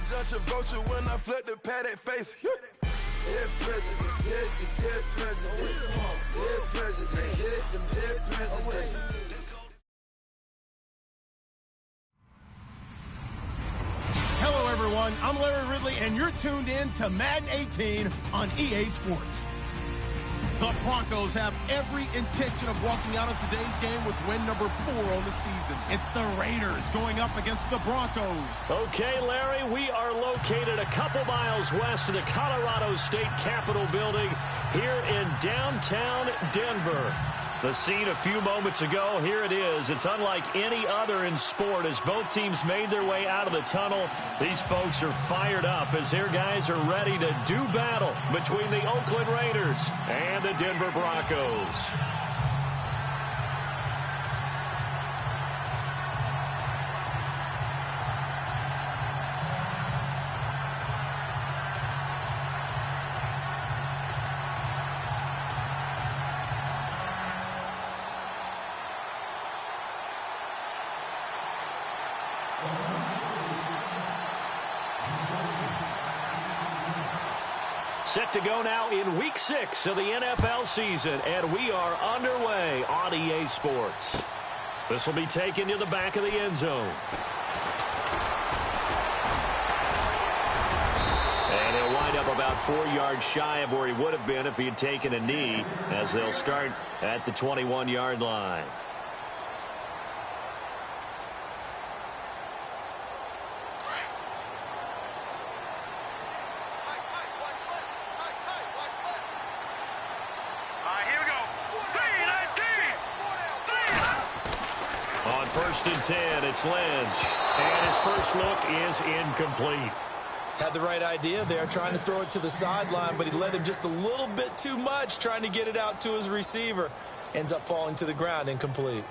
vulture when I flood the paddock face. Dead president, hit the dead president. Dead president, hit them dead presidents. Hello, everyone. I'm Larry Ridley, and you're tuned in to Madden 18 on EA Sports. The Broncos have every intention of walking out of today's game with win number 4 on the season. It's the Raiders going up against the Broncos. Okay, Larry, we are located a couple miles west of the Colorado State Capitol building here in downtown Denver. The scene a few moments ago, here it is. It's unlike any other in sport as both teams made their way out of the tunnel. These folks are fired up as their guys are ready to do battle between the Oakland Raiders and the Denver Broncos. Set to go now in Week 6 of the NFL season, and we are underway on EA Sports. This will be taken to the back of the end zone. And he'll wind up about 4 yards shy of where he would have been if he had taken a knee, as they'll start at the 21-yard line. First and 10, it's Lynch. And his first look is incomplete. Had the right idea there, trying to throw it to the sideline, but he let him just a little bit too much, trying to get it out to his receiver. Ends up falling to the ground, incomplete.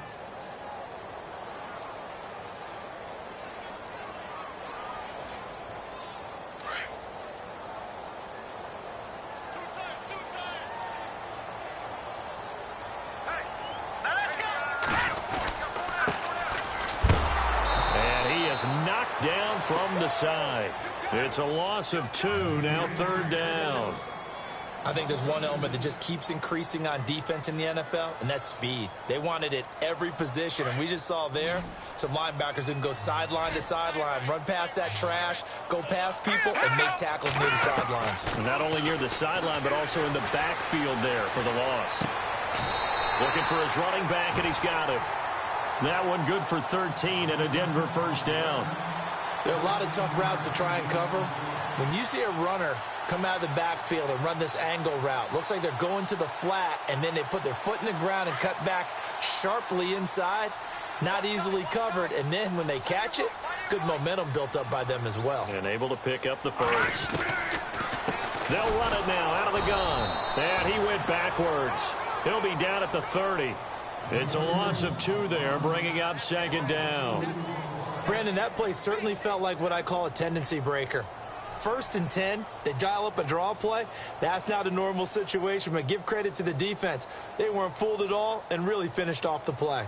Knocked down from the side. It's a loss of 2, now 3rd down. I think there's one element that just keeps increasing on defense in the NFL, and that's speed. They want it at every position, and we just saw there some linebackers that can go sideline to sideline, run past that trash, go past people, and make tackles near the sidelines. Not only near the sideline, but also in the backfield there for the loss. Looking for his running back, and he's got it. That one good for 13 and a Denver first down. There are a lot of tough routes to try and cover. When you see a runner come out of the backfield and run this angle route, looks like they're going to the flat, and then they put their foot in the ground and cut back sharply inside. Not easily covered, and then when they catch it, good momentum built up by them as well. And able to pick up the first. They'll run it now out of the gun. And he went backwards. He'll be down at the 30. It's a loss of 2 there, bringing up 2nd down. Brandon, that play certainly felt like what I call a tendency breaker. 1st and 10, they dial up a draw play. That's not a normal situation, but give credit to the defense. They weren't fooled at all and really finished off the play.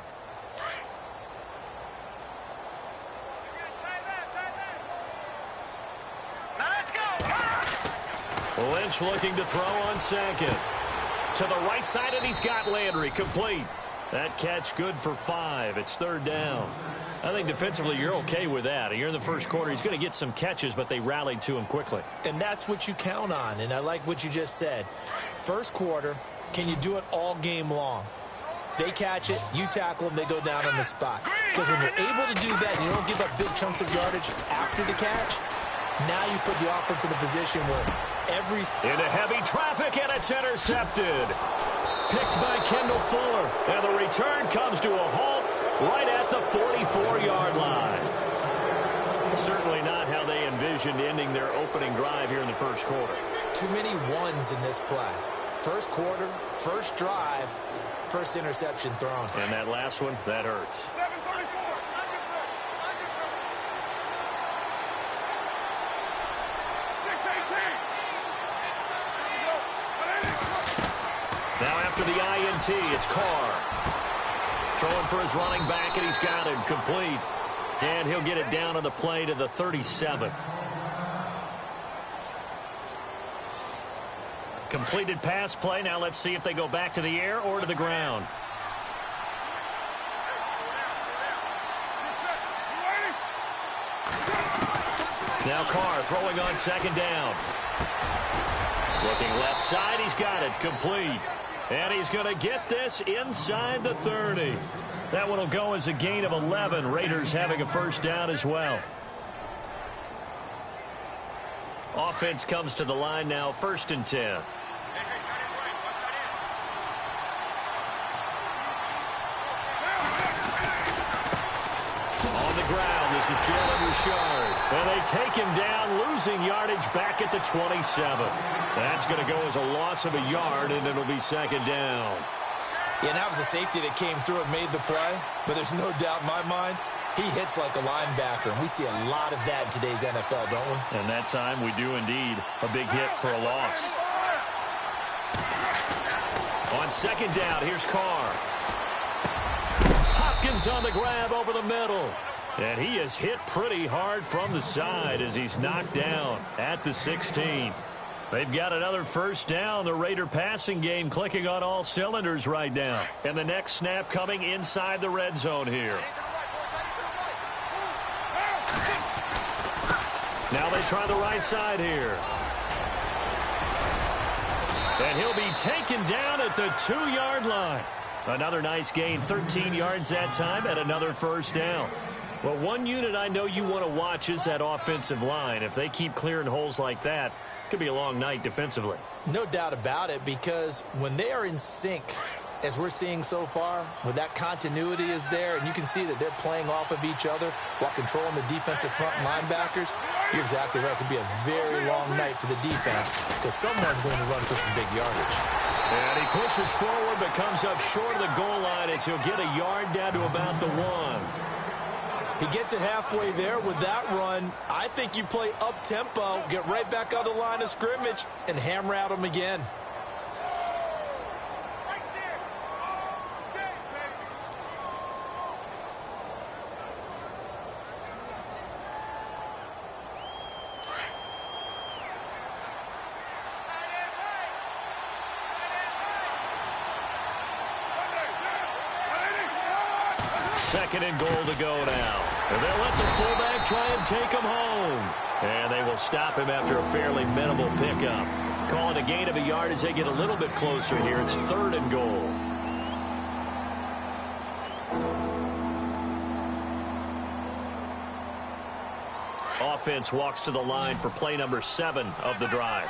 Lynch looking to throw on 2nd. To the right side, and he's got Landry complete. That catch good for 5. It's 3rd down. I think defensively you're okay with that. Here in the first quarter, he's going to get some catches, but they rallied to him quickly. And that's what you count on, and I like what you just said. First quarter, can you do it all game long? They catch it, you tackle them, they go down on the spot. Because when you're able to do that and you don't give up big chunks of yardage after the catch, now you put the offense in a position where every... Into heavy traffic, and it's intercepted. Picked by Kendall Fuller, and the return comes to a halt right at the 44-yard line. Certainly not how they envisioned ending their opening drive here in the first quarter. Too many ones in this play. First quarter, first drive, first interception thrown. And that last one, that hurts. Now after the INT, it's Carr. Throwing for his running back, and he's got it complete. And he'll get it down on the play to the 37. Completed pass play. Now let's see if they go back to the air or to the ground. Now Carr throwing on second down. Looking left side. He's got it. Complete. And he's going to get this inside the 30. That one will go as a gain of 11. Raiders having a first down as well. Offense comes to the line now, 1st and 10. On the ground, this is Jalen Richard. And they take him down, losing yardage back at the 27. That's going to go as a loss of a yard, and it'll be 2nd down. Yeah, and that was a safety that came through and made the play. But there's no doubt in my mind, he hits like a linebacker. And we see a lot of that in today's NFL, don't we? And that time we do indeed. A big hit for a loss. On 2nd down, here's Carr. Hopkins on the grab over the middle. And he is hit pretty hard from the side as he's knocked down at the 16. They've got another first down. The Raider passing game clicking on all cylinders right now. And the next snap coming inside the red zone here. Now they try the right side here. And he'll be taken down at the 2-yard line. Another nice gain, 13 yards that time, and another first down. Well, one unit I know you want to watch is that offensive line. If they keep clearing holes like that, it could be a long night defensively. No doubt about it, because when they are in sync, as we're seeing so far, when that continuity is there, and you can see that they're playing off of each other while controlling the defensive front linebackers, you're exactly right. It could be a very long night for the defense because someone's going to run for some big yardage. And he pushes forward but comes up short of the goal line as he'll get a yard down to about the 1. He gets it halfway there with that run. I think you play up-tempo, get right back on the line of scrimmage, and hammer at him again. Second and goal to go now. And they'll let the fullback try and take him home. And they will stop him after a fairly minimal pickup. Call it a gain of a yard as they get a little bit closer here. It's 3rd and goal. Offense walks to the line for play number 7 of the drive.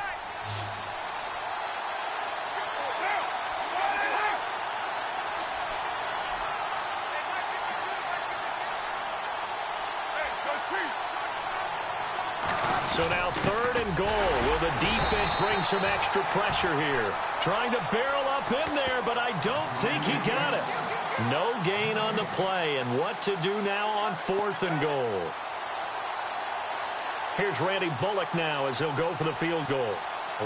So now 3rd and goal. Will the defense bring some extra pressure here? Trying to barrel up in there, but I don't think he got it. No gain on the play, and what to do now on 4th and goal. Here's Randy Bullock now as he'll go for the field goal.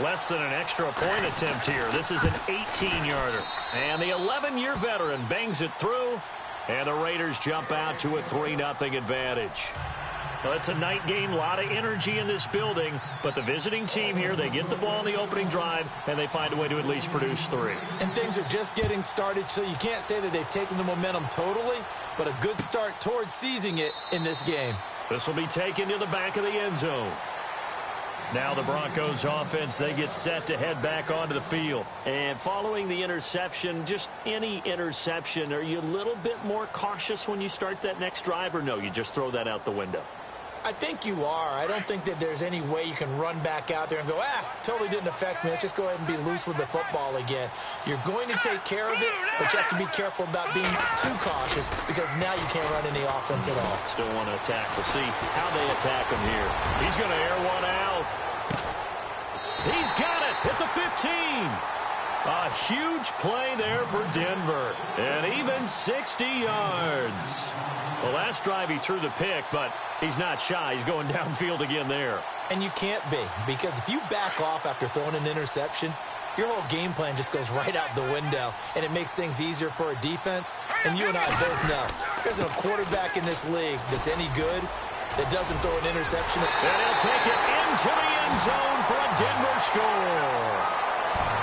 Less than an extra point attempt here. This is an 18-yarder. And the 11-year veteran bangs it through, and the Raiders jump out to a 3-0 advantage. Well, it's a night game, a lot of energy in this building, but the visiting team here, they get the ball in the opening drive, and they find a way to at least produce 3. And things are just getting started, so you can't say that they've taken the momentum totally, but a good start towards seizing it in this game. This will be taken to the back of the end zone. Now the Broncos offense, they get set to head back onto the field. And following the interception, just any interception, are you a little bit more cautious when you start that next drive, or no, you just throw that out the window? I think you are. I don't think that there's any way you can run back out there and go, totally didn't affect me. Let's just go ahead and be loose with the football again. You're going to take care of it, but you have to be careful about being too cautious because now you can't run any offense at all. Still want to attack. We'll see how they attack him here. He's going to air one out. He's got it at the 15. A huge play there for Denver. And even 60 yards. The last drive he threw the pick, but he's not shy. He's going downfield again there. And you can't be, because if you back off after throwing an interception, your whole game plan just goes right out the window, and it makes things easier for a defense. And you and I both know there's a quarterback in this league that's any good that doesn't throw an interception. And he'll take it into the end zone for a Denver score.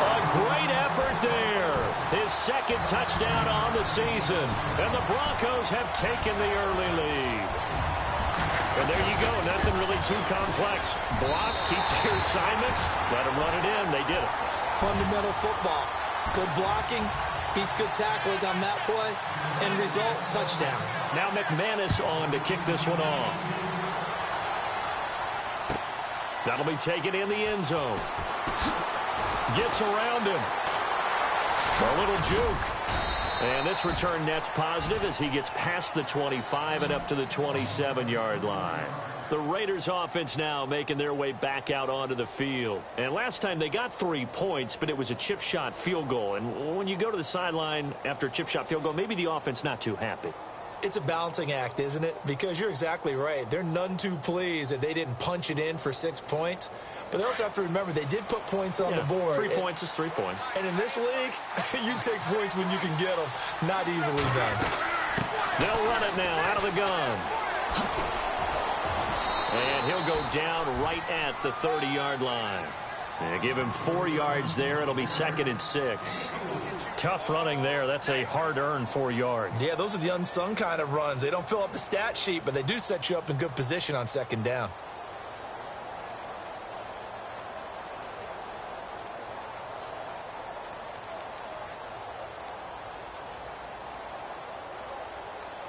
A great effort there. His second touchdown on the season. And the Broncos have taken the early lead. And there you go. Nothing really too complex. Block, keep to your assignments, let them run it in. They did it. Fundamental football. Good blocking. Beats good tackling on that play. End result, touchdown. Now McManus on to kick this one off. That'll be taken in the end zone. Gets around him. A little juke. And this return net's positive as he gets past the 25 and up to the 27-yard line. The Raiders offense now making their way back out onto the field. And last time they got 3 points, but it was a chip shot field goal. And when you go to the sideline after a chip shot field goal, maybe the offense not too happy. It's a balancing act, isn't it? Because you're exactly right. They're none too pleased that they didn't punch it in for 6 points. But they also have to remember they did put points on the board. 3 points is 3 points. And in this league, you take points when you can get them. Not easily done. They'll run it now out of the gun. And he'll go down right at the 30-yard line. And give him 4 yards there. It'll be 2nd and 6. Tough running there. That's a hard-earned 4 yards. Yeah, those are the unsung kind of runs. They don't fill up the stat sheet, but they do set you up in good position on 2nd down.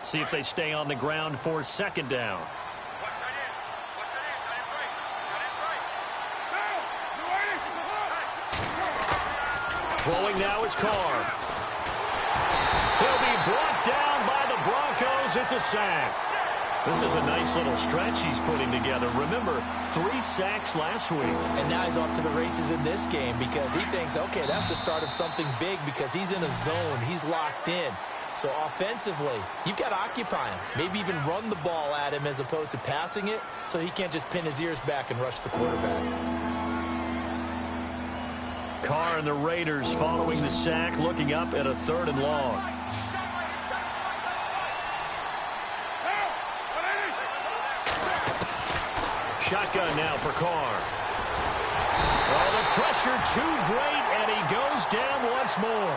See if they stay on the ground for 2nd down. Throwing now is Carr. He'll be brought down by the Broncos. It's a sack. This is a nice little stretch he's putting together. Remember, 3 sacks last week. And now he's off to the races in this game because he thinks, okay, that's the start of something big because he's in a zone. He's locked in. So offensively, you've got to occupy him. Maybe even run the ball at him as opposed to passing it so he can't just pin his ears back and rush the quarterback. Carr and the Raiders following the sack, looking up at a 3rd and long. Shotgun now for Carr. Oh, the pressure too great, and he goes down once more.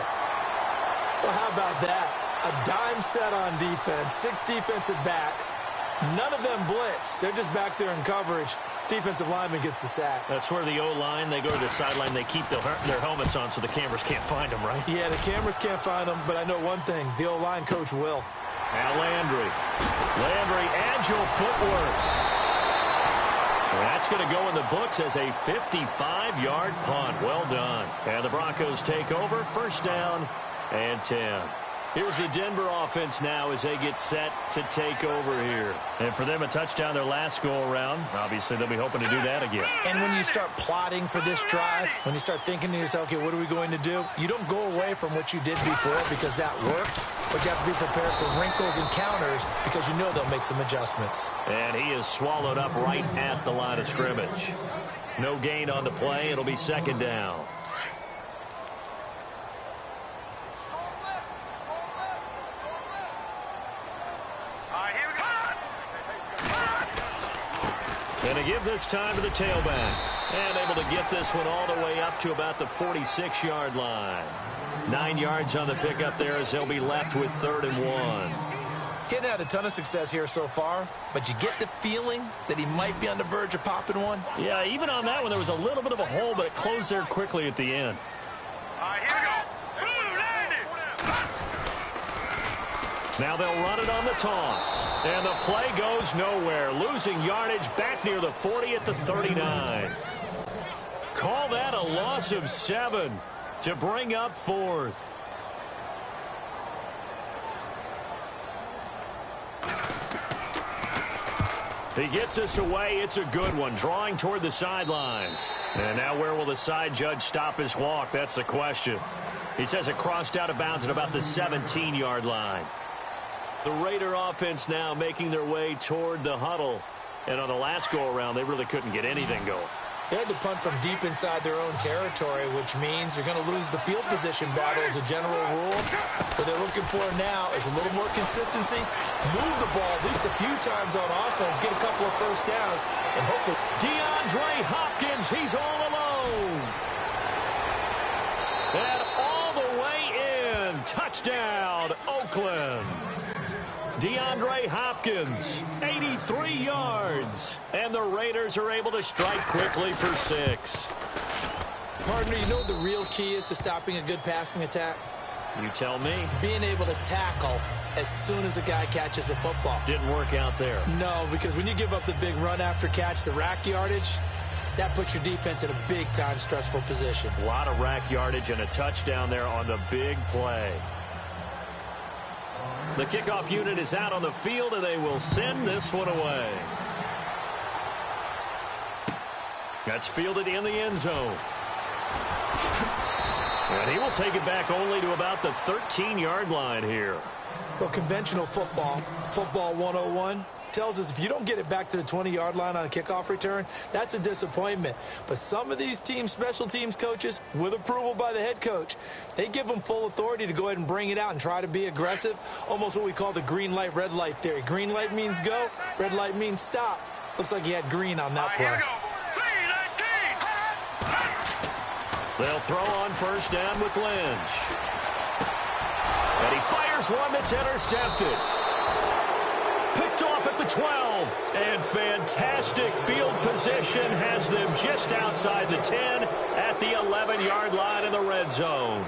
Well, how about that? A dime set on defense, 6 defensive backs. None of them blitz. They're just back there in coverage. Defensive lineman gets the sack. That's where the O-line, they go to the sideline, they keep their helmets on so the cameras can't find them, right? Yeah, the cameras can't find them, but I know one thing. The O-line coach will. Now Landry. Landry, agile footwork. That's going to go in the books as a 55-yard punt. Well done. And the Broncos take over. 1st down and 10. Here's the Denver offense now as they get set to take over here. And for them, a touchdown their last go-around. Obviously, they'll be hoping to do that again. And when you start plotting for this drive, when you start thinking to yourself, okay, what are we going to do? You don't go away from what you did before because that worked. But you have to be prepared for wrinkles and counters because you know they'll make some adjustments. And he is swallowed up right at the line of scrimmage. No gain on the play. It'll be 2nd down. And to give this time to the tailback. And able to get this one all the way up to about the 46-yard line. 9 yards on the pickup there as they'll be left with 3rd and 1. Getting had a ton of success here so far, but you get the feeling that he might be on the verge of popping one. Yeah, even on that one, there was a little bit of a hole, but it closed there quickly at the end. All right, here we go. Now they'll run it on the toss. And the play goes nowhere. Losing yardage back near the 40 at the 39. Call that a loss of 7 to bring up 4th. He gets us away. It's a good one. Drawing toward the sidelines. And now where will the side judge stop his walk? That's the question. He says it crossed out of bounds at about the 17-yard line. The Raider offense now making their way toward the huddle. And on the last go-around, they really couldn't get anything going. They had to punt from deep inside their own territory, which means you're going to lose the field position battle as a general rule. What they're looking for now is a little more consistency. Move the ball at least a few times on offense, get a couple of 1st downs, and hopefully... DeAndre Hopkins, he's all alone. Touchdown, Oakland. DeAndre Hopkins, 83 yards. And the Raiders are able to strike quickly for 6. Partner, you know what the real key is to stopping a good passing attack? You tell me. Being able to tackle as soon as a guy catches the football. Didn't work out there. No, because when you give up the big run after catch, the rack yardage, that puts your defense in a big-time stressful position. A lot of rack yardage and a touchdown there on the big play. The kickoff unit is out on the field, and they will send this one away. That's fielded in the end zone. And he will take it back only to about the 13-yard line here. Well, conventional football 101, tells us if you don't get it back to the 20-yard line on a kickoff return, that's a disappointment. But some of these teams, special teams coaches, with approval by the head coach, they give them full authority to go ahead and bring it out and try to be aggressive, almost what we call the green light, red light theory. Green light means go, red light means stop. Looks like he had green on that play. They'll throw on first down with Lynch. And he fires one that's intercepted. Picked off at the 12. And fantastic field position has them just outside the 10 at the 11-yard line in the red zone.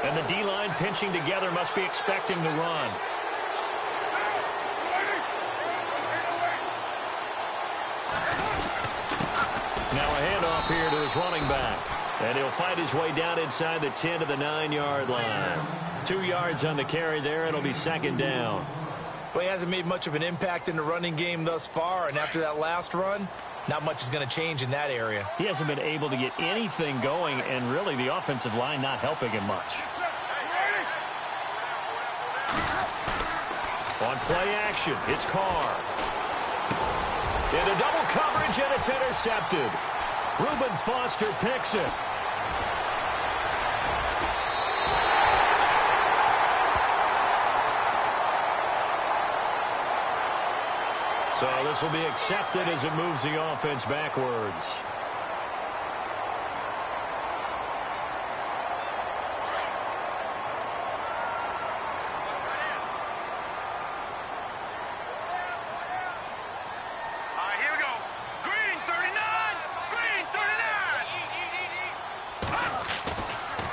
And the D-line pinching together must be expecting the run. Now a handoff here to his running back. And he'll fight his way down inside the 10 to the 9-yard line. 2 yards on the carry there. It'll be second down. Well, he hasn't made much of an impact in the running game thus far. And after that last run, not much is going to change in that area. He hasn't been able to get anything going. And really the offensive line not helping him much. On play action, it's Carr. Into double coverage, and it's intercepted. Reuben Foster picks it. So this will be accepted as it moves the offense backwards.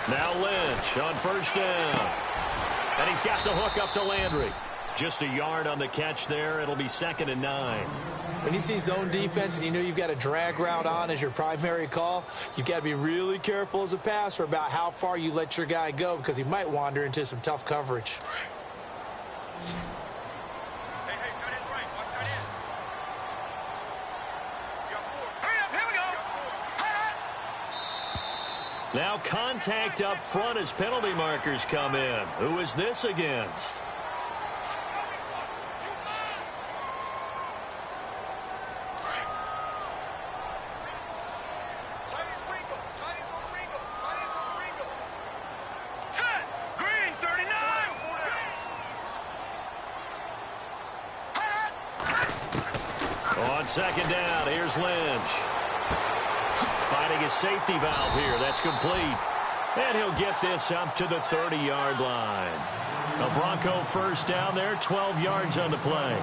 Now Lynch on first down. And he's got the hook up to Landry. Just a yard on the catch there. It'll be second and 9. When you see zone defense and you know you've got a drag route on as your primary call, you've got to be really careful as a passer about how far you let your guy go because he might wander into some tough coverage. Now contact up front as penalty markers come in. Who is this against? On second down, here's Lynch. Finding his safety valve here. That's complete. And he'll get this up to the 30-yard line. A Bronco first down there, 12 yards on the play.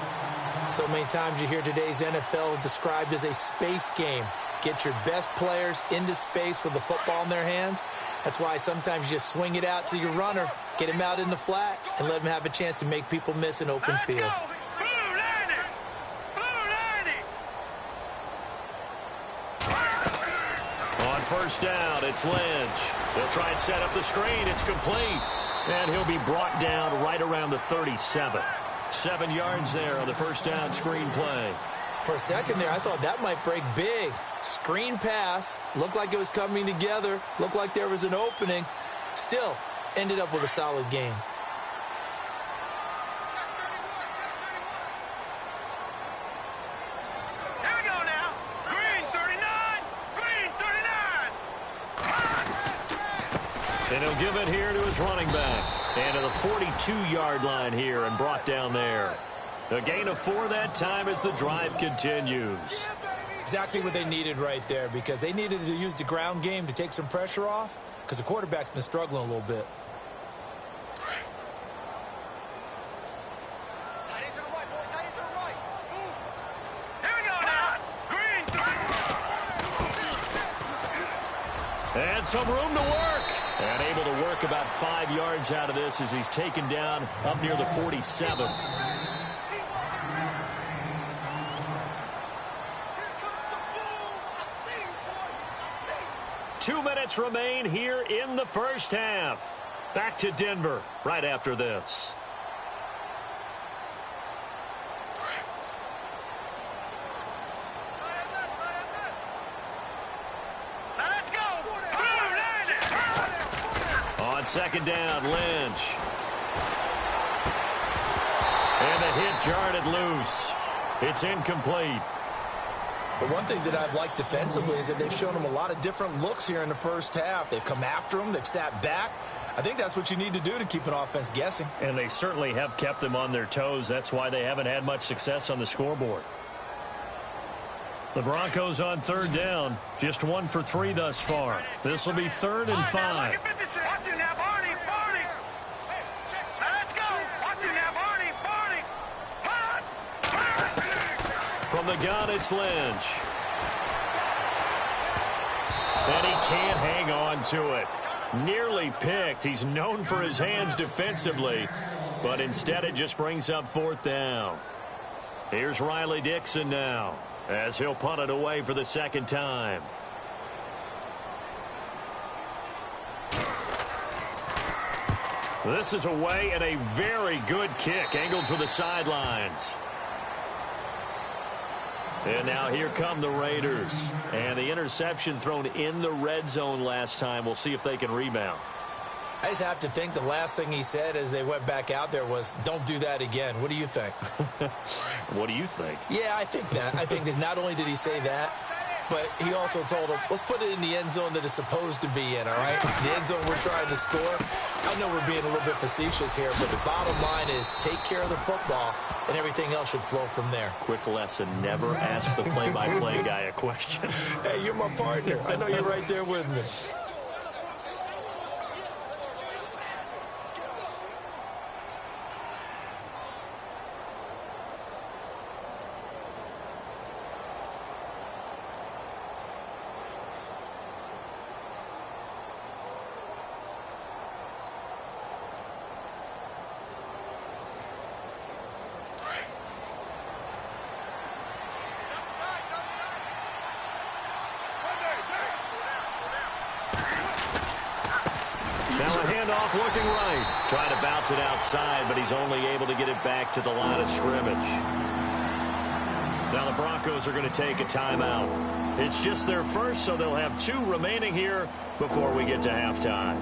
So many times you hear today's NFL described as a space game. Get your best players into space with the football in their hands. That's why sometimes you just swing it out to your runner, get him out in the flat, and let him have a chance to make people miss an open field. First down, it's Lynch. They'll try and set up the screen. It's complete. And he'll be brought down right around the 37. 7 yards there on the first down screen play. For a second there, I thought that might break big. Screen pass. Looked like it was coming together. Looked like there was an opening. Still, ended up with a solid game. And he'll give it here to his running back. And to the 42-yard line here and brought down there. A gain of 4 that time as the drive continues. Exactly what they needed right there, because they needed to use the ground game to take some pressure off, because the quarterback's been struggling a little bit. And some room to work. And able to work about 5 yards out of this as he's taken down up near the 47. Two minutes remain here in the first half. Back to Denver right after this. On second down, Lynch. And the hit jarred it loose. It's incomplete. The one thing that I've liked defensively is that they've shown him a lot of different looks here in the first half. They've come after him. They've sat back. I think that's what you need to do to keep an offense guessing. And they certainly have kept them on their toes. That's why they haven't had much success on the scoreboard. The Broncos on third down. Just 1 for 3 thus far. This will be 3rd and 5. From the gun, it's Lynch. And he can't hang on to it. Nearly picked. He's known for his hands defensively, but instead it just brings up 4th down. Here's Riley Dixon now, as he'll punt it away for the 2nd time. This is away, and a very good kick, angled for the sidelines. And now here come the Raiders. And the interception thrown in the red zone last time. We'll see if they can rebound. I just have to think the last thing he said as they went back out there was, don't do that again. What do you think? What do you think? Yeah, I think that. I think that not only did he say that, but he also told him, let's put it in the end zone that it's supposed to be in, all right? The end zone we're trying to score. I know we're being a little bit facetious here, but the bottom line is take care of the football, and everything else should flow from there. Quick lesson, never ask the play-by-play guy a question. Hey, you're my partner. I know you're right there with me. Looking right. Trying to bounce it outside, but he's only able to get it back to the line of scrimmage. Now the Broncos are going to take a timeout. It's just their first, so they'll have 2 remaining here before we get to halftime.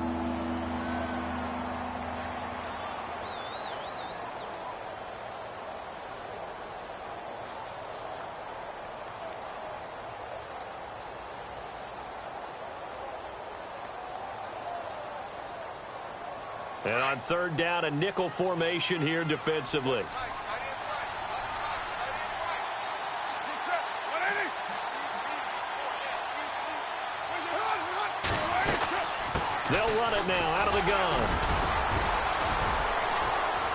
And on third down, a nickel formation here defensively. They'll run it now out of the gun.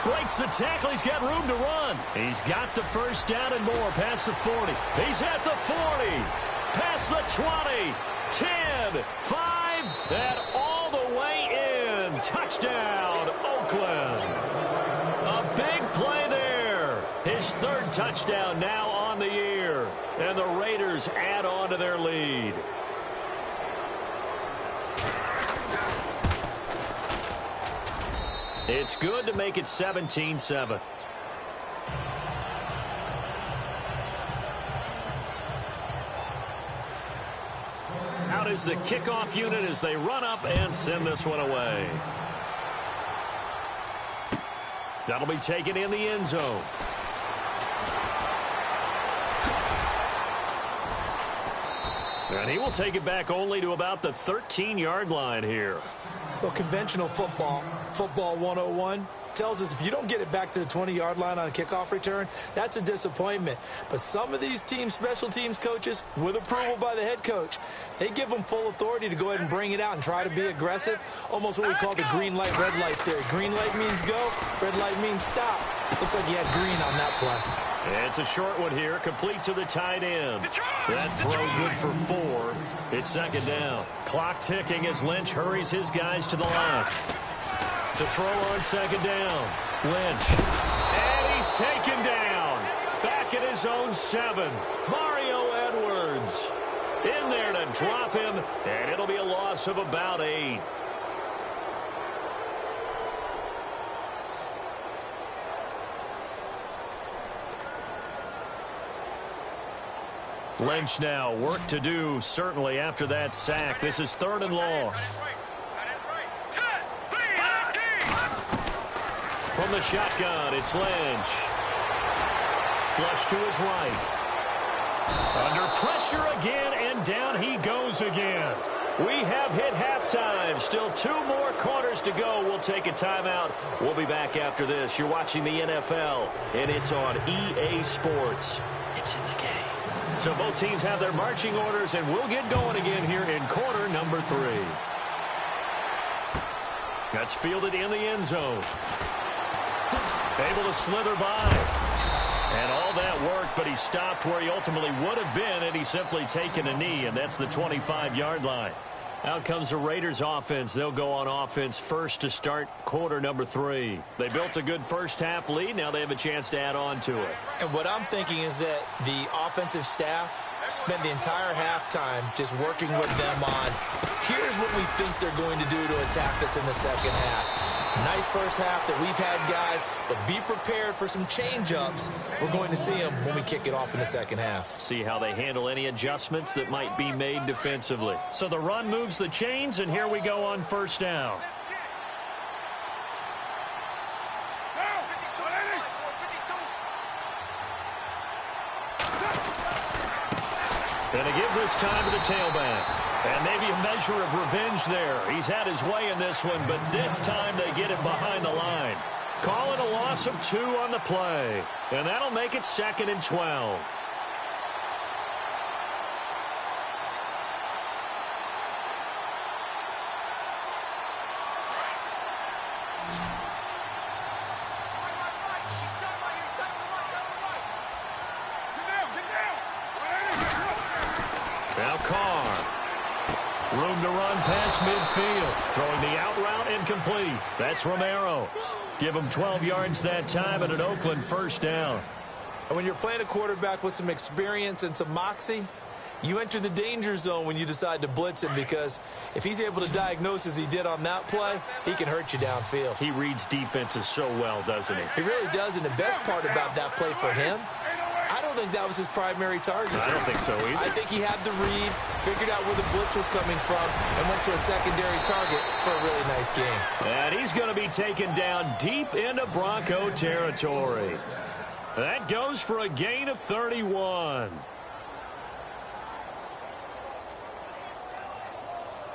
Breaks the tackle. He's got room to run. He's got the first down and more past the 40. He's at the 40. Past the 20. 10. 5. And all the way in. Touchdown, Oakland. A big play there. His 3rd touchdown now on the year. And the Raiders add on to their lead. It's good to make it 17-7. Out is the kickoff unit as they run up and send this one away. That'll be taken in the end zone. And he will take it back only to about the 13-yard line here. Well, conventional football 101, tells us if you don't get it back to the 20-yard line on a kickoff return, that's a disappointment. But some of these special teams coaches, with approval by the head coach, they give them full authority to go ahead and bring it out and try to be aggressive, almost what we call the green light, red light theory. Green light means go, red light means stop. Looks like he had green on that play. It's a short one here, complete to the tight end. That throw good for 4. It's second down. Clock ticking as Lynch hurries his guys to the line. To throw on second down. Lynch. And he's taken down. Back at his own 7. Mario Edwards in there to drop him, and it'll be a loss of about 8. Lynch now, work to do, certainly, after that sack. This is 3rd and long. From the shotgun, it's Lynch. Flush to his right. Under pressure again, and down he goes again. We have hit halftime. Still 2 more quarters to go. We'll take a timeout. We'll be back after this. You're watching the NFL, and it's on EA Sports. It's in the game. So both teams have their marching orders, and we'll get going again here in quarter number 3. That's fielded in the end zone. Able to slither by. And all that worked, but he stopped where he ultimately would have been had he simply taken a knee, and that's the 25-yard line. Out comes the Raiders offense. They'll go on offense first to start quarter number 3. They built a good first-half lead. Now they have a chance to add on to it. And what I'm thinking is that the offensive staff spent the entire halftime just working with them on, here's what we think they're going to do to attack us in the second half. Nice first half that we've had, guys, but be prepared for some change-ups. We're going to see them when we kick it off in the second half. See how they handle any adjustments that might be made defensively. So the run moves the chains, and here we go on first down. And to give this time to the tailback. And maybe a measure of revenge there. He's had his way in this one, but this time they get him behind the line. Call it a loss of 2 on the play. And that'll make it 2nd and 12. Now Carr. Room to run past midfield. Throwing the out route incomplete. That's Romero. Give him 12 yards that time and an Oakland first down. And when you're playing a quarterback with some experience and some moxie, you enter the danger zone when you decide to blitz him, because if he's able to diagnose as he did on that play, he can hurt you downfield. He reads defenses so well, doesn't he? He really does, and the best part about that play for him, I don't think that was his primary target. I don't think so either. I think he had the read, figured out where the blitz was coming from, and went to a secondary target for a really nice game. And he's going to be taken down deep into Bronco territory. That goes for a gain of 31.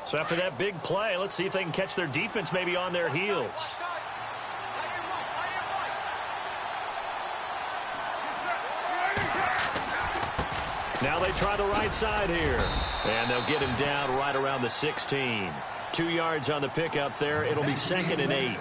So after that big play, let's see if they can catch their defense maybe on their heels. Now they try the right side here. And they'll get him down right around the 16. 2 yards on the pickup there. It'll be 2nd and 8.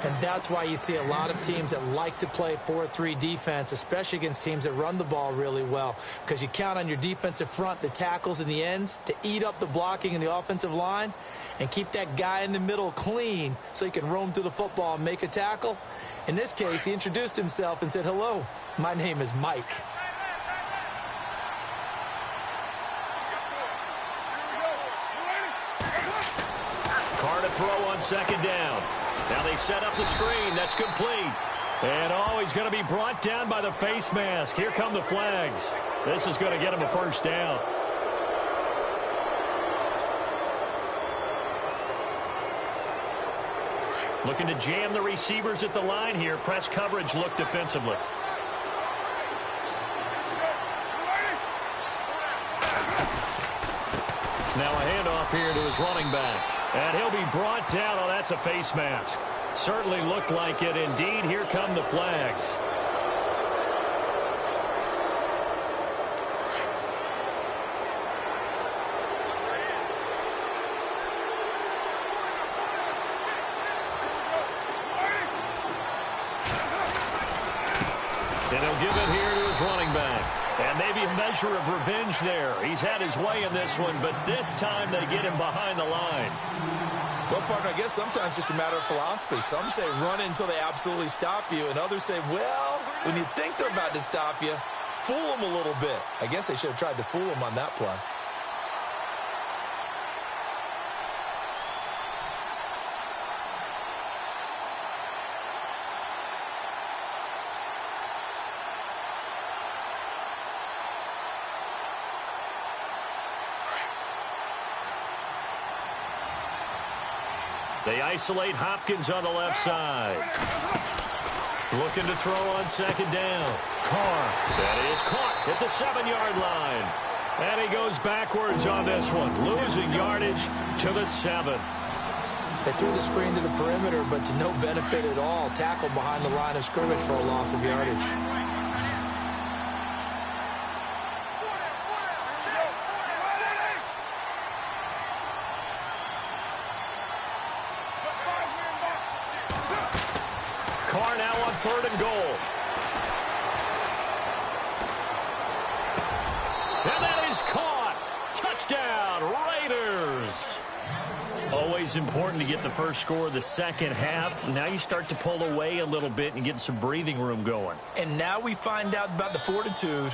And that's why you see a lot of teams that like to play 4-3 defense, especially against teams that run the ball really well, because you count on your defensive front, the tackles and the ends, to eat up the blocking in the offensive line and keep that guy in the middle clean so he can roam to the football and make a tackle. In this case, he introduced himself and said, "Hello, my name is Mike." Carr to throw on 2nd down. Now they set up the screen. That's complete. And he's going to be brought down by the face mask. Here come the flags. This is going to get him a first down. Looking to jam the receivers at the line here. Press coverage look defensively. Now a handoff here to his running back. And he'll be brought down. Oh, that's a face mask. Certainly looked like it. Indeed, here come the flags. And he'll give it here to his running back. And maybe a measure of revenge there. He's had his way in this one, but this time they get him behind the line. Well, partner, I guess sometimes it's just a matter of philosophy. Some say run until they absolutely stop you, and others say, well, when you think they're about to stop you, fool them a little bit. I guess they should have tried to fool them on that play. They isolate Hopkins on the left side. Looking to throw on second down. Carr. That is caught at the 7-yard line. And he goes backwards on this one. Losing yardage to the 7. They threw the screen to the perimeter, but to no benefit at all. Tackled behind the line of scrimmage for a loss of yardage. Carr now on 3rd and goal. And that is caught. Touchdown, Raiders. Always important to get the first score of the second half. Now you start to pull away a little bit and get some breathing room going. And now we find out about the fortitude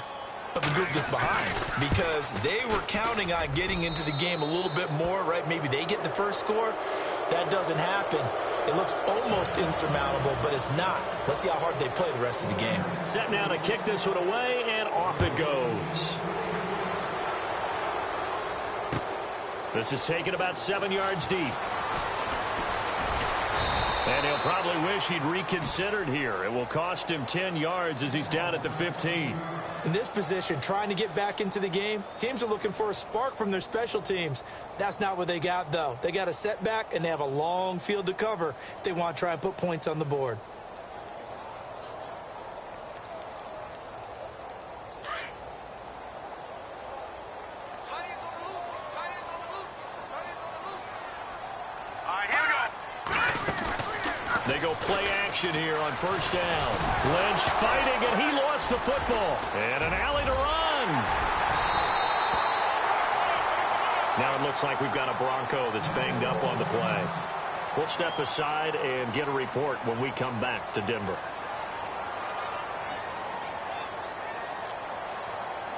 of the group that's behind, because they were counting on getting into the game a little bit more, right? Maybe they get the first score. That doesn't happen. It looks almost insurmountable, but it's not. Let's see how hard they play the rest of the game. Set now to kick this one away, and off it goes. This is taken about 7 yards deep. And he'll probably wish he'd reconsidered here. It will cost him 10 yards as he's down at the 15. In this position, trying to get back into the game, teams are looking for a spark from their special teams. That's not what they got, though. They got a setback, and they have a long field to cover if they want to try and put points on the board. They go play action here on first down. Lynch fighting, and he lost the football. And an alley to run. Now it looks like we've got a Bronco that's banged up on the play. We'll step aside and get a report when we come back to Denver.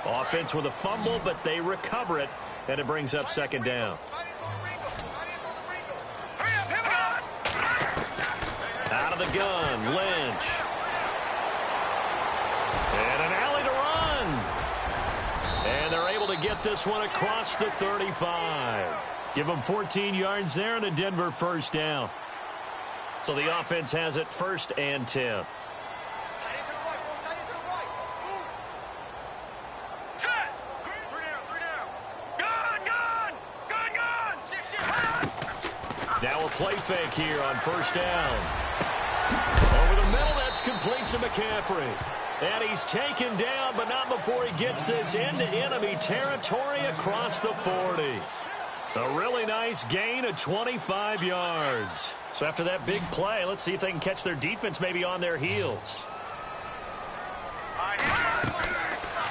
Offense with a fumble, but they recover it, and it brings up second down. Out of the gun, Lynch. And an alley to run. And they're able to get this one across the 35. Give them 14 yards there and a Denver first down. So the offense has it 1st and 10. Now a play fake here on first down. Over the middle, that's complete to McCaffrey. And he's taken down, but not before he gets this into enemy territory across the 40. A really nice gain of 25 yards. So after that big play, let's see if they can catch their defense maybe on their heels.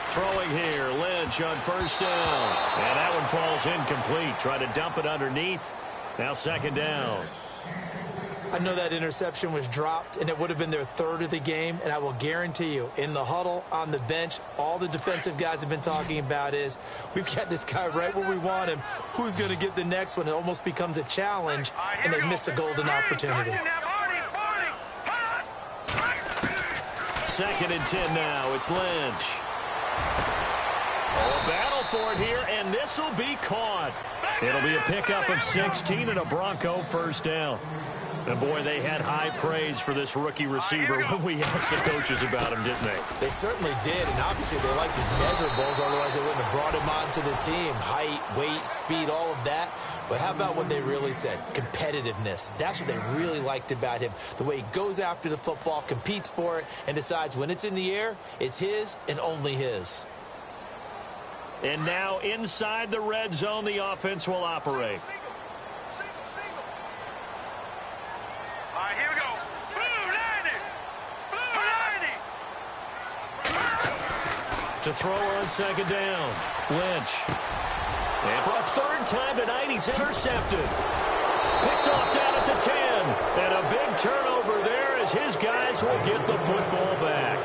Throwing here, Lynch on first down. And that one falls incomplete. Try to dump it underneath. Now second down. I know that interception was dropped, and it would have been their 3rd of the game, and I will guarantee you, in the huddle, on the bench, all the defensive guys have been talking about is, we've got this guy right where we want him. Who's going to get the next one? It almost becomes a challenge, and they missed a golden opportunity. 2nd and 10 now. It's Lynch. Oh, a battle for it here, and this will be caught. It'll be a pickup of 16 and a Bronco first down. And boy, they had high praise for this rookie receiver when we asked the coaches about him, didn't they? They certainly did, and obviously they liked his measurables, otherwise they wouldn't have brought him onto the team. Height, weight, speed, all of that. But how about what they really said? Competitiveness. That's what they really liked about him. The way he goes after the football, competes for it, and decides when it's in the air, it's his and only his. And now inside the red zone, the offense will operate. All right, here we go. Blue 90. To throw on second down, Lynch. And for a third time tonight, he's intercepted. Picked off down at the 10. And a big turnover there as his guys will get the football back.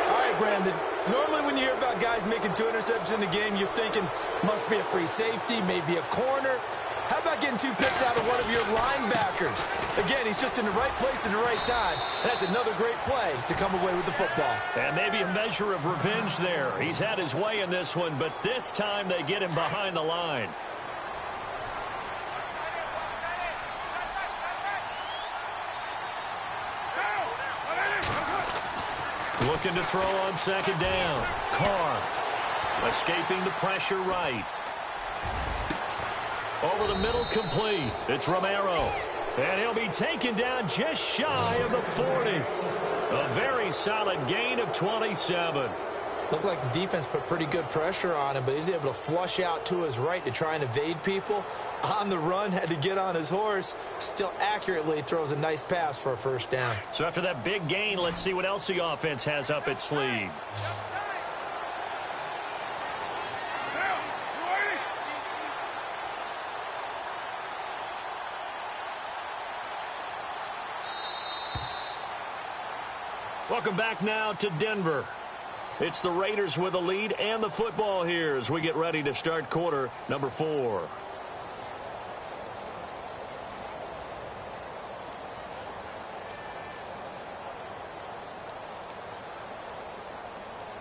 All right, Brandon. Normally when you hear about guys making 2 interceptions in the game, you're thinking must be a free safety, maybe a corner. How about getting 2 picks out of one of your linebackers? Again, he's just in the right place at the right time. And that's another great play to come away with the football. And maybe a measure of revenge there. He's had his way in this one, but this time they get him behind the line. Looking to throw on second down. Carr escaping the pressure right. Over the middle, complete. It's Romero. And he'll be taken down just shy of the 40. A very solid gain of 27. Looked like the defense put pretty good pressure on him, but he's able to flush out to his right to try and evade people. On the run, had to get on his horse. Still accurately throws a nice pass for a first down. So after that big gain, let's see what else the offense has up its sleeve. Welcome back now to Denver. It's the Raiders with the lead and the football here as we get ready to start quarter number 4.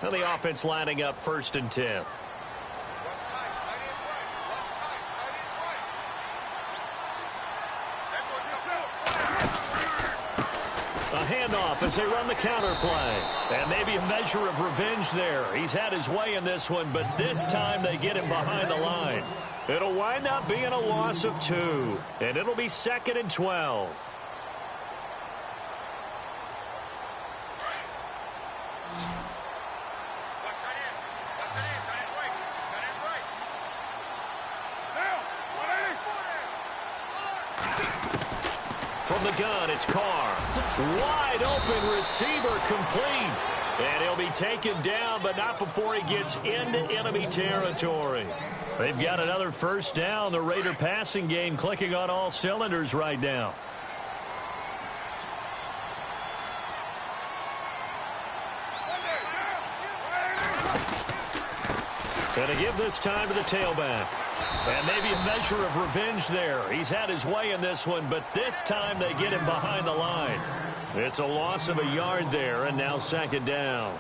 Now the offense lining up 1st and 10. A handoff as they run the counter play. And maybe a measure of revenge there. He's had his way in this one, but this time they get him behind the line. It'll wind up being a loss of 2. And it'll be 2nd and 12. From the gun, it's Carr. Wide open receiver, complete. And he'll be taken down, but not before he gets into enemy territory. They've got another first down. The Raider passing game clicking on all cylinders right now. And to give this time to the tailback. And maybe a measure of revenge there. He's had his way in this one, but this time they get him behind the line. It's a loss of a yard there, and now 2nd down.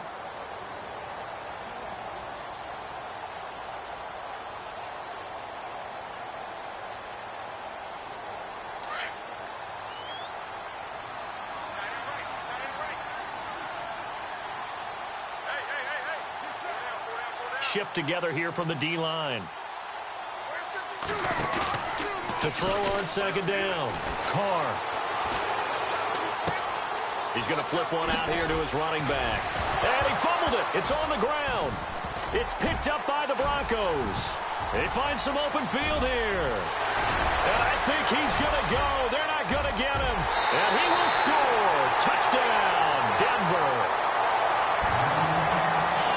Shift together here from the D-line. To throw on 2nd down. Carr. He's going to flip one out here to his running back. And he fumbled it. It's on the ground. It's picked up by the Broncos. They find some open field here. And I think he's going to go. They're not going to get him. And he will score. Touchdown, Denver.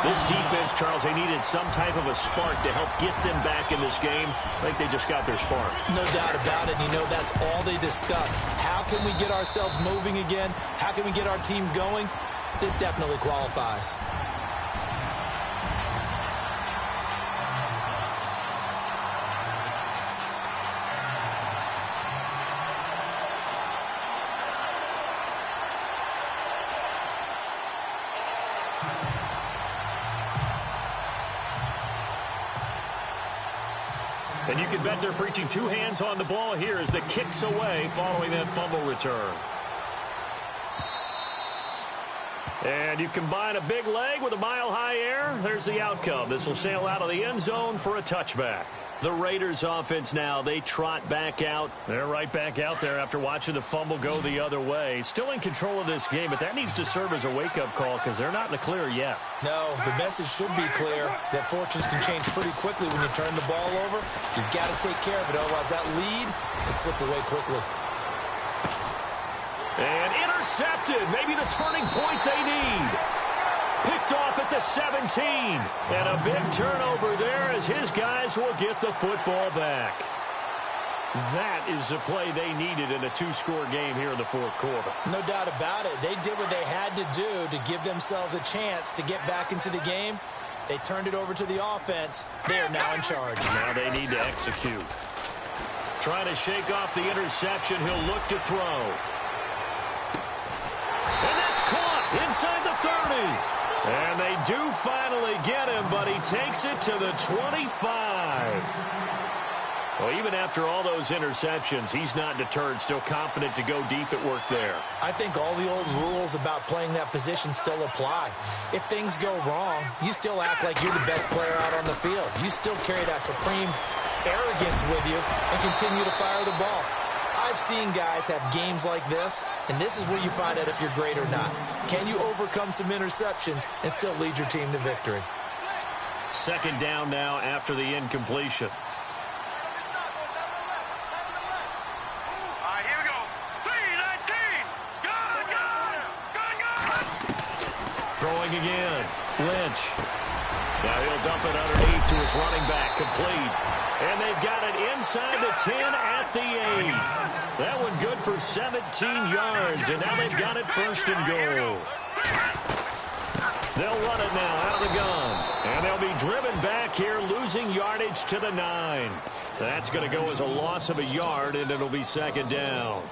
This defense, Charles, they needed some type of a spark to help get them back in this game. I think they just got their spark. No doubt about it. You know, that's all they discussed. How can we get ourselves moving again? How can we get our team going? This definitely qualifies. And you can bet they're preaching two hands on the ball here as the kick's away following that fumble return. And you combine a big leg with a mile-high air, there's the outcome. This will sail out of the end zone for a touchback. The Raiders offense now, they trot back out. They're right back out there after watching the fumble go the other way. Still in control of this game, but that needs to serve as a wake-up call because they're not in the clear yet. No, the message should be clear that fortunes can change pretty quickly when you turn the ball over. You've got to take care of it, otherwise that lead could slip away quickly. And intercepted, maybe the turning point they need. Picked off at the 17. And a big turnover there as his guys will get the football back. That is the play they needed in a two-score game here in the fourth quarter. No doubt about it. They did what they had to do to give themselves a chance to get back into the game. They turned it over to the offense. They are now in charge. Now they need to execute. Trying to shake off the interception. He'll look to throw. And that's caught inside the 30. And they do finally get him, but he takes it to the 25. Well, even after all those interceptions, he's not deterred, still confident to go deep at work there. I think all the old rules about playing that position still apply. If things go wrong, you still act like you're the best player out on the field. You still carry that supreme arrogance with you and continue to fire the ball. I've seen guys have games like this, and this is where you find out if you're great or not. Can you overcome some interceptions and still lead your team to victory? Second down now after the incompletion. Here we go. 3-19. Gun. Throwing again. Lynch. Now he'll dump it underneath to his running back. Complete. And they've got it inside the 10 at the 8. That one good for 17 yards, and now they've got it first and goal. They'll run it now out of the gun, and they'll be driven back here, losing yardage to the 9. That's going to go as a loss of a yard, and it'll be second down.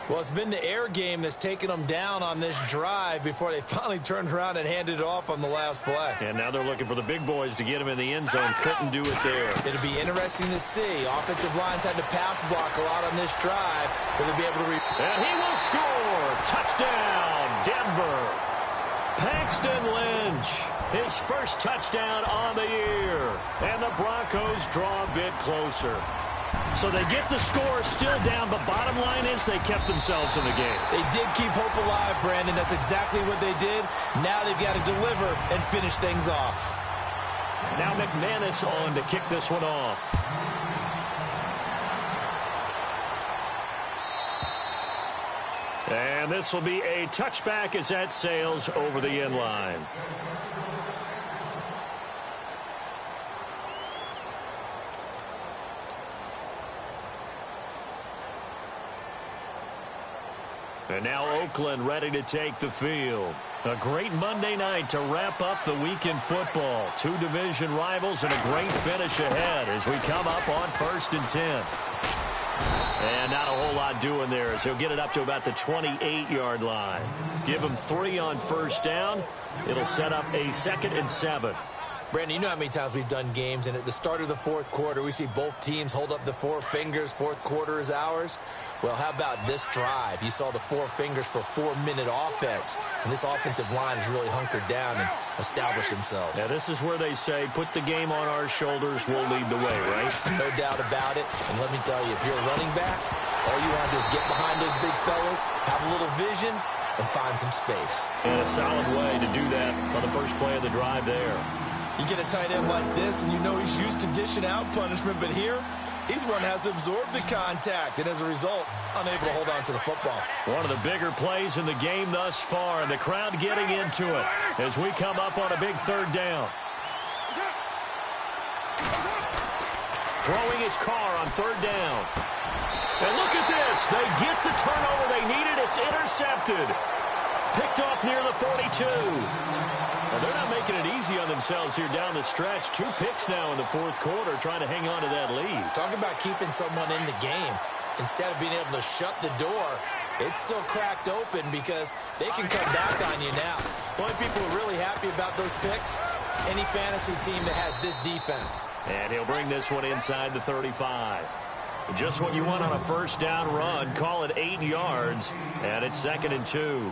Well, it's been the air game that's taken them down on this drive before they finally turned around and handed it off on the last play. And now they're looking for the big boys to get him in the end zone. Couldn't do it there. It'll be interesting to see. Offensive lines had to pass block a lot on this drive. Will they be able to And he will score. Touchdown, Denver. Paxton Lynch, his first touchdown on the year. And the Broncos draw a bit closer. So they get the score still down, but bottom line is they kept themselves in the game. They did keep hope alive, Brandon. That's exactly what they did. Now they've got to deliver and finish things off. Now McManus on to kick this one off. And this will be a touchback as that sails over the end line. And now Oakland ready to take the field. A great Monday night to wrap up the week in football. Two division rivals and a great finish ahead as we come up on 1st and 10. And not a whole lot doing there as he'll get it up to about the 28-yard line. Give him 3 on first down. It'll set up a 2nd and 7. Brandon, you know how many times we've done games, and at the start of the fourth quarter, we see both teams hold up the 4 fingers, fourth quarter is ours. Well, how about this drive? You saw the 4 fingers for a 4-minute offense, and this offensive line has really hunkered down and established themselves. Now, this is where they say, put the game on our shoulders, we'll lead the way, right? No doubt about it, and let me tell you, if you're a running back, all you want to do is get behind those big fellas, have a little vision, and find some space. And a solid way to do that on the first play of the drive there. You get a tight end like this, and you know he's used to dishing out punishment, but here, he's one that has to absorb the contact, and as a result, unable to hold on to the football. One of the bigger plays in the game thus far, and the crowd getting into it as we come up on a big 3rd down. Throwing his car on 3rd down. And look at this. They get the turnover they needed. It's intercepted. Picked off near the 42. Well, they're not making it easy on themselves here down the stretch. 2 picks now in the fourth quarter trying to hang on to that lead. Talk about keeping someone in the game. Instead of being able to shut the door, it's still cracked open because they can come back on you now. The only people who are really happy about those picks, any fantasy team that has this defense. And he'll bring this one inside the 35. Just what you want on a first down run. Call it 8 yards, and it's 2nd and 2.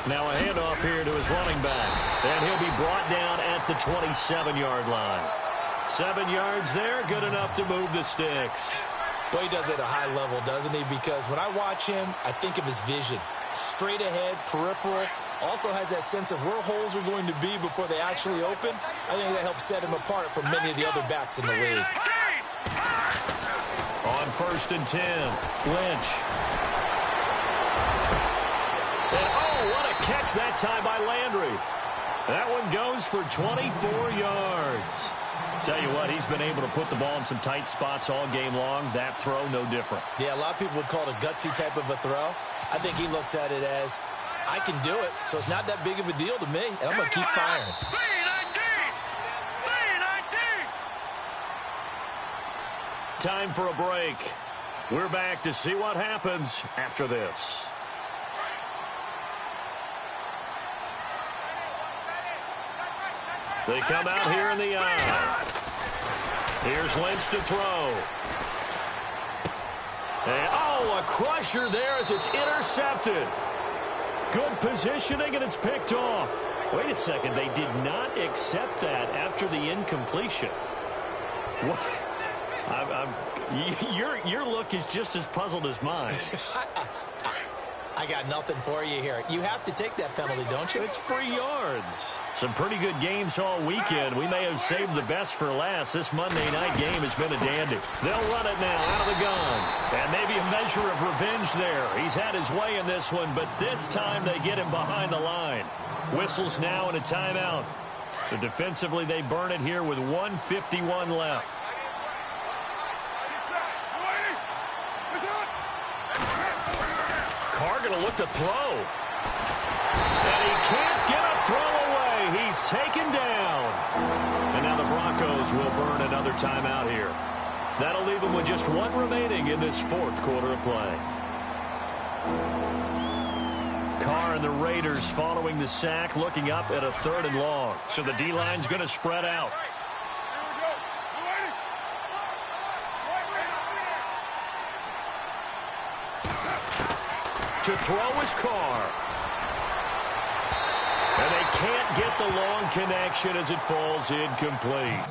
Now a handoff here to his running back. And he'll be brought down at the 27-yard line. 7 yards there, good enough to move the sticks. Well, he does it at a high level, doesn't he? Because when I watch him, I think of his vision. Straight ahead, peripheral. Also has that sense of where holes are going to be before they actually open. I think that helps set him apart from many of the other backs in the league. On 1st and 10, Lynch. And oh, what a catch that time by Landry. That one goes for 24 yards. Tell you what, he's been able to put the ball in some tight spots all game long. That throw, no different. Yeah, a lot of people would call it a gutsy type of a throw. I think he looks at it as, I can do it, so it's not that big of a deal to me, and I'm going to keep firing. Time for a break. We're back to see what happens after this. They come out here in the eye. Here's Lynch to throw. And, oh, a crusher there as it's intercepted. Good positioning, and it's picked off. Wait a second. They did not accept that after the incompletion. What? Your look is just as puzzled as mine. I got nothing for you here. You have to take that penalty, don't you? It's free yards. Some pretty good games all weekend. We may have saved the best for last. This Monday night game has been a dandy. They'll run it now out of the gun. And maybe a measure of revenge there. He's had his way in this one, but this time they get him behind the line. Whistles now and a timeout. So defensively they burn it here with 1:51 left. Carr going to look to throw. And he can't get a throw away. He's taken down. And now the Broncos will burn another timeout here. That'll leave them with just one remaining in this 4th quarter of play. Carr and the Raiders following the sack, looking up at a 3rd and long. So the D-line's going to spread out. To throw is Carr. And they can't get the long connection as it falls incomplete.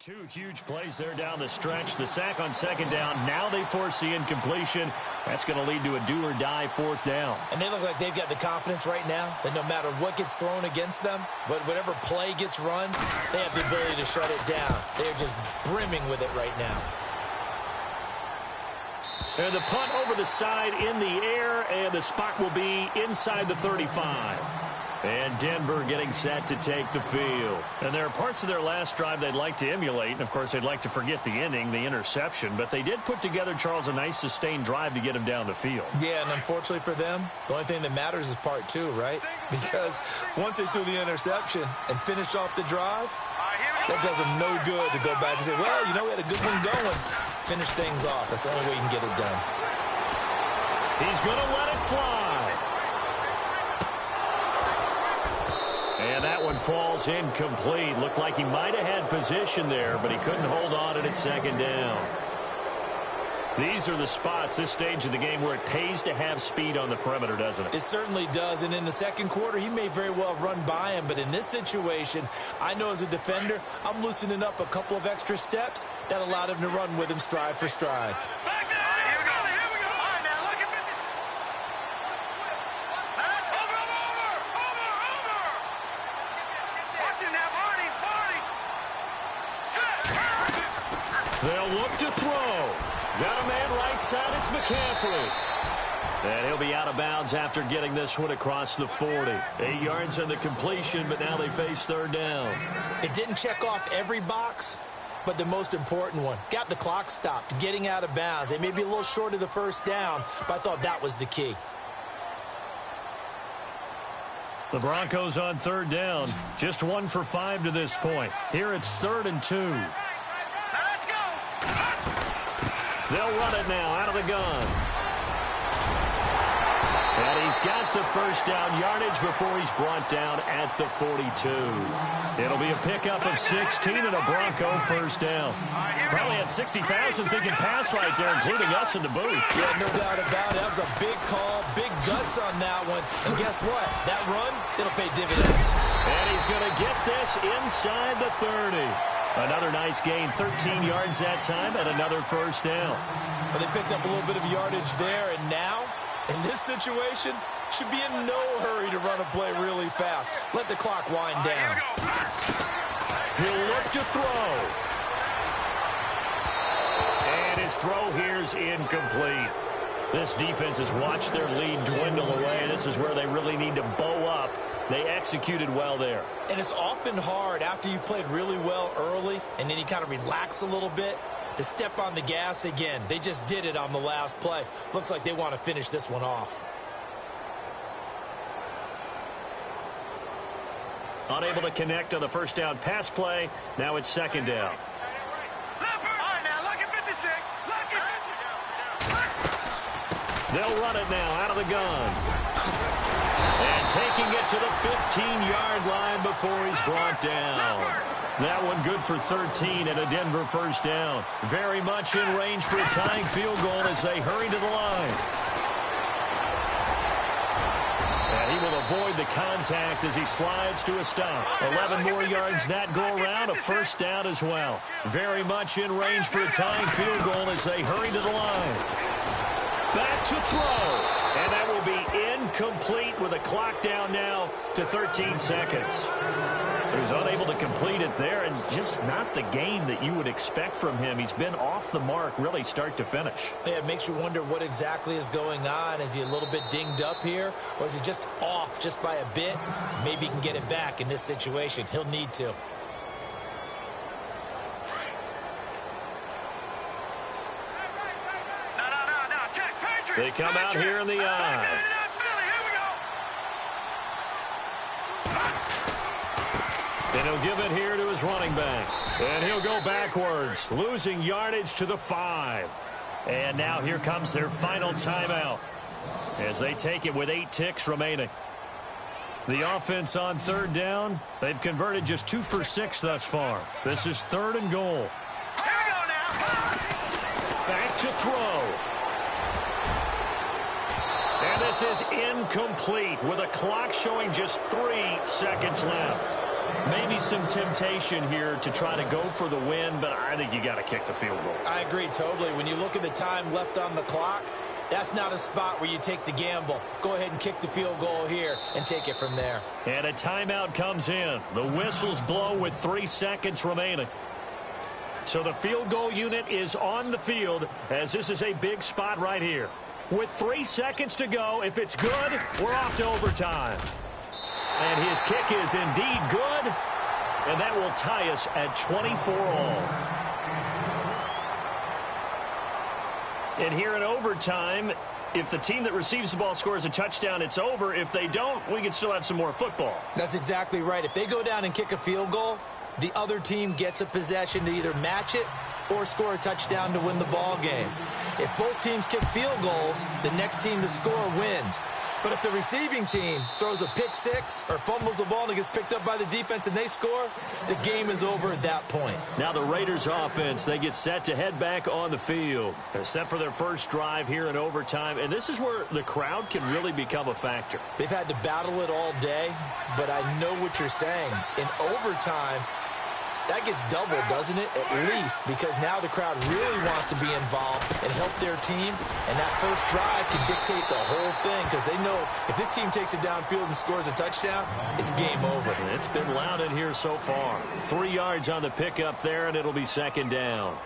Two huge plays there down the stretch. The sack on 2nd down. Now they force the incompletion. That's going to lead to a do-or-die 4th down. And they look like they've got the confidence right now that no matter what gets thrown against them, whatever play gets run, they have the ability to shut it down. They're just brimming with it right now. And the punt over the side in the air, and the spot will be inside the 35. And Denver getting set to take the field. And there are parts of their last drive they'd like to emulate. And, of course, they'd like to forget the ending, the interception. But they did put together, Charles, a nice sustained drive to get him down the field. Yeah, and unfortunately for them, the only thing that matters is part 2, right? Because once they threw the interception and finished off the drive, that does them no good to go back and say, well, you know, we had a good one going. Finish things off. That's the only way you can get it done. He's going to let it fly. And that one falls incomplete. Looked like he might have had position there, but he couldn't hold on to it at 2nd down. These are the spots, this stage of the game, where it pays to have speed on the perimeter, doesn't it? It certainly does, and in the second quarter, he may very well run by him, but in this situation, I know as a defender, I'm loosening up a couple of extra steps that allowed him to run with him stride for stride. They'll look to throw. Got a man right side. It's McCaffrey. And he'll be out of bounds after getting this one across the 40. 8 yards on the completion, but now they face third down. It didn't check off every box, but the most important one. Got the clock stopped, getting out of bounds. They may be a little short of the first down, but I thought that was the key. The Broncos on third down. Just 1 for 5 to this point. Here it's 3rd and 2. They'll run it now out of the gun. And he's got the first down yardage before he's brought down at the 42. It'll be a pickup of 16 and a Bronco first down. Probably had 60,000 thinking pass right there, including us in the booth. Yeah, no doubt about it. That was a big call, big guts on that one. And guess what? That run, it'll pay dividends. And he's going to get this inside the 30. Another nice gain, 13 yards that time, and another first down. Well, they picked up a little bit of yardage there, and now, in this situation, should be in no hurry to run a play really fast. Let the clock wind down. He'll look to throw. And his throw here's incomplete. This defense has watched their lead dwindle away. This is where they really need to bow up. They executed well there. And it's often hard after you've played really well early and then you kind of relax a little bit to step on the gas again. They just did it on the last play. Looks like they want to finish this one off. Unable to connect on the first down pass play. Now it's second down. They'll run it now out of the gun. And taking it to the 15-yard line before he's brought down. That one good for 13 and a Denver first down. Very much in range for a tying field goal as they hurry to the line. And he will avoid the contact as he slides to a stop. 11 more yards that go around, a first down as well. Very much in range for a tying field goal as they hurry to the line. Back to throw. And that will be incomplete with a clock down now to 13 seconds. So he's unable to complete it there, and just not the game that you would expect from him. He's been off the mark really start to finish. Yeah, it makes you wonder what exactly is going on. Is he a little bit dinged up here, or is he just off just by a bit? Maybe he can get it back in this situation. He'll need to. They come out here in the eye. And he'll give it here to his running back. And he'll go backwards, losing yardage to the 5. And now here comes their final timeout as they take it with 8 ticks remaining. The offense on third down, they've converted just 2 for 6 thus far. This is 3rd and goal. Back to throw. And this is incomplete with a clock showing just 3 seconds left. Maybe some temptation here to try to go for the win, but I think you got to kick the field goal. I agree totally. When you look at the time left on the clock, that's not a spot where you take the gamble. Go ahead and kick the field goal here and take it from there. And a timeout comes in. The whistles blow with 3 seconds remaining. So the field goal unit is on the field as this is a big spot right here. With 3 seconds to go, if it's good, we're off to overtime. And his kick is indeed good, and that will tie us at 24-all. And here in overtime, if the team that receives the ball scores a touchdown, it's over. If they don't, we can still have some more football. That's exactly right. If they go down and kick a field goal, the other team gets a possession to either match it or score a touchdown to win the ball game. If both teams kick field goals, the next team to score wins. But if the receiving team throws a pick six or fumbles the ball and it gets picked up by the defense and they score, the game is over at that point. Now the Raiders offense, they get set to head back on the field. They're set for their first drive here in overtime, and this is where the crowd can really become a factor. They've had to battle it all day, but I know what you're saying. In overtime, that gets doubled, doesn't it? At least, because now the crowd really wants to be involved and help their team, and that first drive can dictate the whole thing because they know if this team takes it downfield and scores a touchdown, it's game over. It's been loud in here so far. 3 yards on the pickup there, and it'll be second down.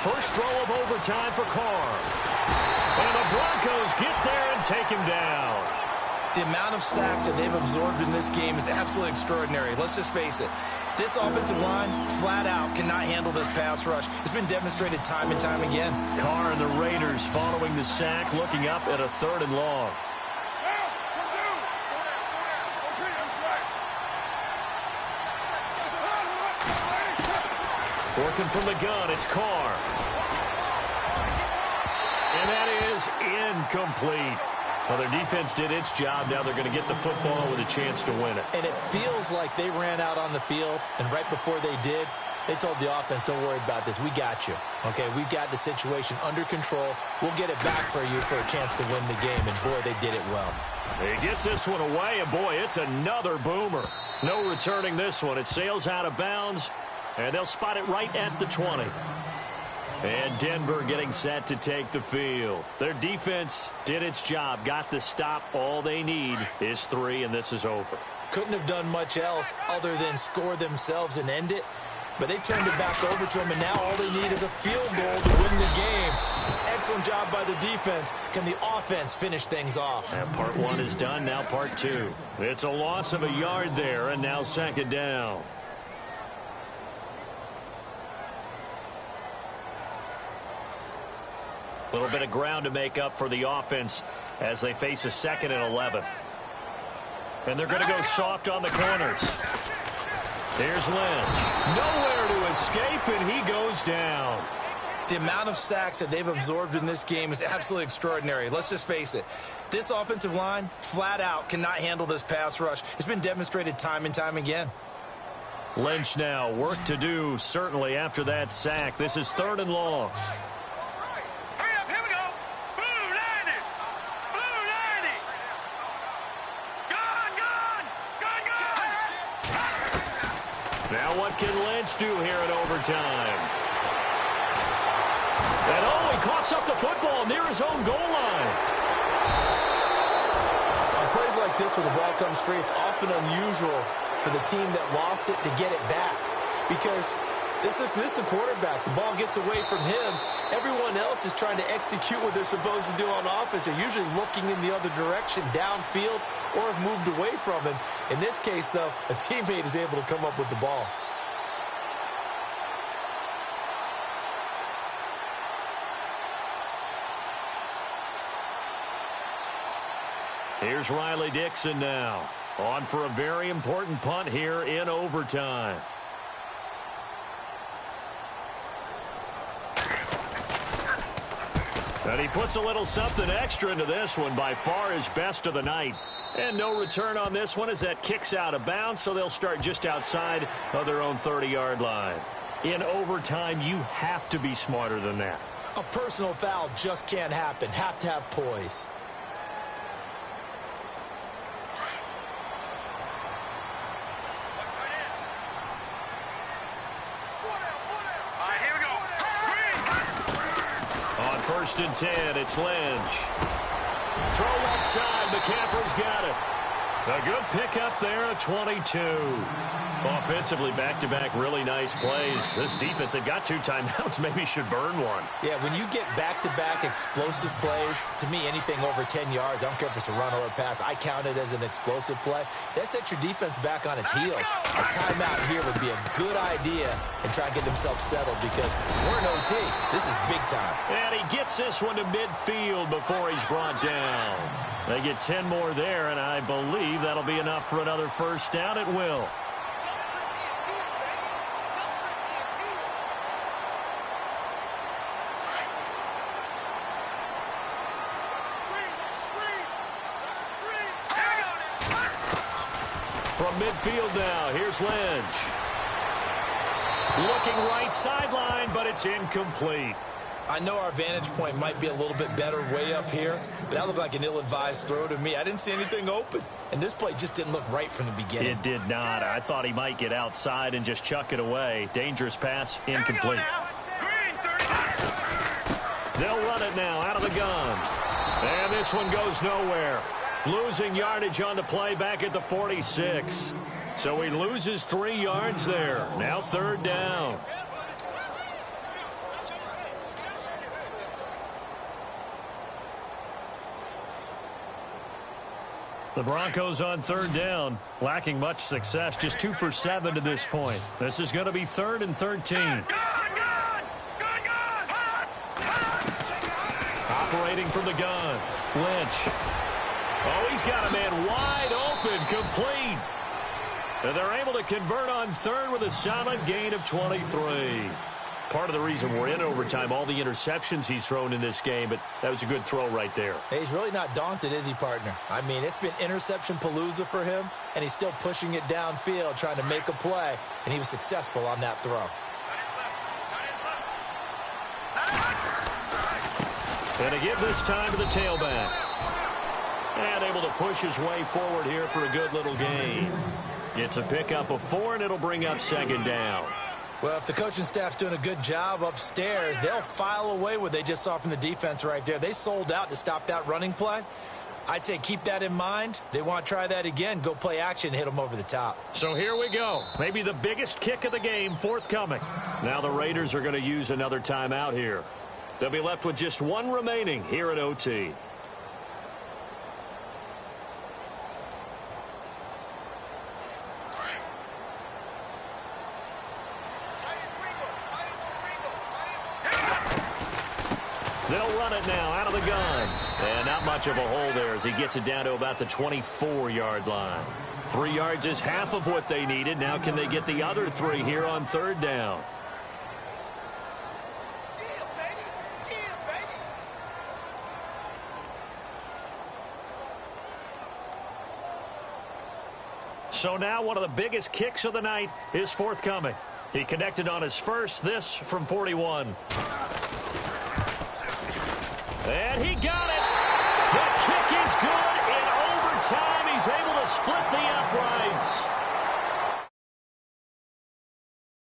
First throw of overtime for Carr. And the Broncos get there and take him down. The amount of sacks that they've absorbed in this game is absolutely extraordinary. Let's just face it. This offensive line, flat out, cannot handle this pass rush. It's been demonstrated time and time again. Carr and the Raiders following the sack, looking up at a 3rd and long. Working from the gun, it's Carr. And that is incomplete. Well, their defense did its job. Now they're going to get the football with a chance to win it. And it feels like they ran out on the field, and right before they did, they told the offense, don't worry about this. We got you. Okay, we've got the situation under control. We'll get it back for you for a chance to win the game. And, boy, they did it well. He gets this one away, and, boy, it's another boomer. No returning this one. It sails out of bounds. And they'll spot it right at the 20. And Denver getting set to take the field. Their defense did its job, got the stop. All they need is 3, and this is over. Couldn't have done much else other than score themselves and end it. But they turned it back over to them, and now all they need is a field goal to win the game. Excellent job by the defense. Can the offense finish things off? And part 1 is done, now part 2. It's a loss of a yard there, and now second down. A little bit of ground to make up for the offense as they face a 2nd and 11. And they're going to go soft on the corners. Here's Lynch. Nowhere to escape, and he goes down. The amount of sacks that they've absorbed in this game is absolutely extraordinary. Let's just face it. This offensive line, flat out, cannot handle this pass rush. It's been demonstrated time and time again. Lynch now, work to do, certainly, after that sack. This is 3rd and long. Now what can Lynch do here in overtime? And oh, he coughs up the football near his own goal line. On plays like this where the ball comes free, it's often unusual for the team that lost it to get it back. Because this is the quarterback. The ball gets away from him. Everyone else is trying to execute what they're supposed to do on offense. They're usually looking in the other direction, downfield, or have moved away from him. In this case, though, a teammate is able to come up with the ball. Here's Riley Dixon now, on for a very important punt here in overtime. And he puts a little something extra into this one, by far his best of the night. And no return on this one as that kicks out of bounds, so they'll start just outside of their own 30-yard line. In overtime, you have to be smarter than that. A personal foul just can't happen. Have to have poise. On 1st and 10, it's Lynch. Throw left side. McCaffrey's got it. A good pickup there, a 22. Offensively, back-to-back really nice plays. This defense, they've got 2 timeouts, maybe should burn one. Yeah, when you get back-to-back explosive plays, to me, anything over 10 yards, I don't care if it's a run or a pass, I count it as an explosive play. That sets your defense back on its heels. A timeout here would be a good idea and try and get themselves settled because we're in OT. This is big time. And he gets this one to midfield before he's brought down. They get 10 more there, and I believe that'll be enough for another first down. It will. From midfield now, here's Lynch. Looking right sideline, but it's incomplete. I know our vantage point might be a little bit better way up here, but that looked like an ill-advised throw to me. I didn't see anything open, and this play just didn't look right from the beginning. It did not. I thought he might get outside and just chuck it away. Dangerous pass, incomplete. They'll run it now out of the gun. And this one goes nowhere. Losing yardage on the play back at the 46. So he loses 3 yards there. Now 3rd down. The Broncos on 3rd down, lacking much success, just 2 for 7 to this point. This is going to be 3rd and 13. Operating from the gun, Lynch. Oh, he's got a man wide open, complete. And they're able to convert on 3rd with a solid gain of 23. Part of the reason we're in overtime, all the interceptions he's thrown in this game, but that was a good throw right there. Hey, he's really not daunted, is he, partner? I mean, it's been interception palooza for him, and he's still pushing it downfield, trying to make a play, and he was successful on that throw. And to give this time to the tailback. And able to push his way forward here for a good little gain. It's a pickup of 4, and it'll bring up 2nd down. Well, if the coaching staff's doing a good job upstairs, they'll file away what they just saw from the defense right there. They sold out to stop that running play. I'd say keep that in mind. They want to try that again, go play action, hit them over the top. So here we go. Maybe the biggest kick of the game forthcoming. Now the Raiders are going to use another timeout here. They'll be left with just 1 remaining here at OT. They'll run it now out of the gun. And not much of a hole there as he gets it down to about the 24-yard line. 3 yards is half of what they needed. Now can they get the other 3 here on 3rd down? So now one of the biggest kicks of the night is forthcoming. He connected on his first, this from 41. And he got it. The kick is good in overtime. He's able to split the upright.